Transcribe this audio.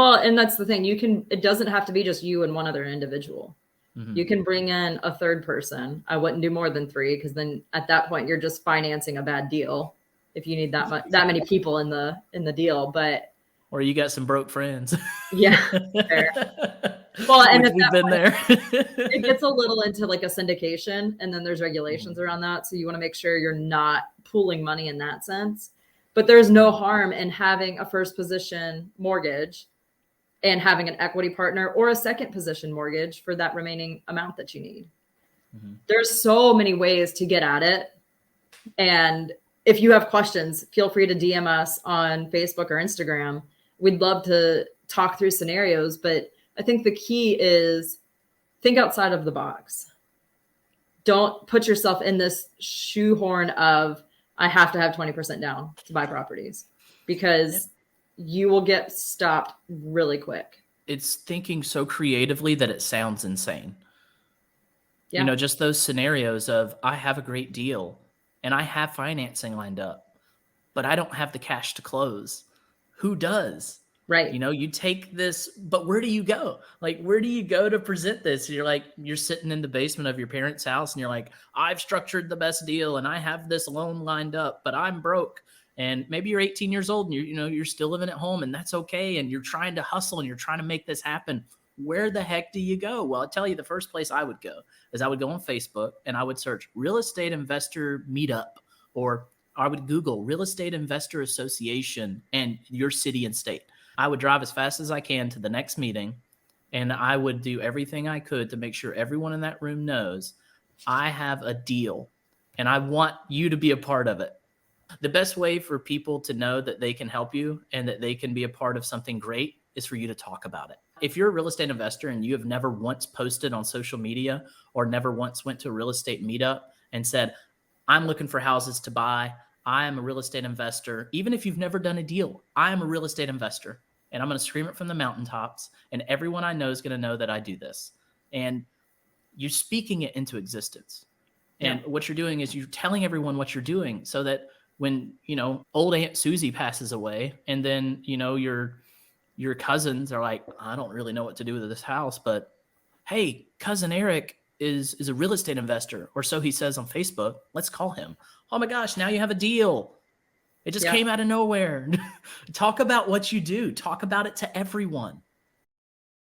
Well, and that's the thing. It doesn't have to be just you and one other individual. Mm-hmm. You can bring in a third person. I wouldn't do more than 3, because then at that point you're just financing a bad deal if you need that many people in the deal. But or you got some broke friends. Yeah, fair. Well, and at we've that been point, there. it gets a little into like a syndication, and then there's regulations around that. So you want to make sure you're not pooling money in that sense. But there's no harm in having a first position mortgage and having an equity partner or a second position mortgage for that remaining amount that you need. Mm-hmm. There's so many ways to get at it. And if you have questions, feel free to DM us on Facebook or Instagram. We'd love to talk through scenarios, but I think the key is think outside of the box. Don't put yourself in this shoehorn of, I have to have 20% down to buy properties, because you will get stopped really quick. It's thinking so creatively that it sounds insane. Yeah. You know, just those scenarios of, I have a great deal and I have financing lined up, but I don't have the cash to close. Who does? Right. You know, you take this, but where do you go? Like, where do you go to present this? You're like, you're sitting in the basement of your parents' house and you're like, I've structured the best deal and I have this loan lined up, but I'm broke. And maybe you're 18 years old and you're still living at home, and that's okay. And you're trying to hustle and you're trying to make this happen. Where the heck do you go? Well, I'll tell you, the first place I would go is I would go on Facebook and I would search real estate investor meetup, or I would Google real estate investor association and your city and state. I would drive as fast as I can to the next meeting, and I would do everything I could to make sure everyone in that room knows I have a deal and I want you to be a part of it. The best way for people to know that they can help you and that they can be a part of something great is for you to talk about it. If you're a real estate investor and you have never once posted on social media or never once went to a real estate meetup and said, I'm looking for houses to buy, I am a real estate investor, even if you've never done a deal, I am a real estate investor, and I'm going to scream it from the mountaintops, and everyone I know is going to know that I do this. And you're speaking it into existence. And what you're doing is you're telling everyone what you're doing, so that when, old Aunt Susie passes away, and then, your cousins are like, I don't really know what to do with this house, but hey, cousin Eric is a real estate investor, or so he says on Facebook. Let's call him. Oh my gosh, now you have a deal. It just came out of nowhere. Talk about what you do. Talk about it to everyone.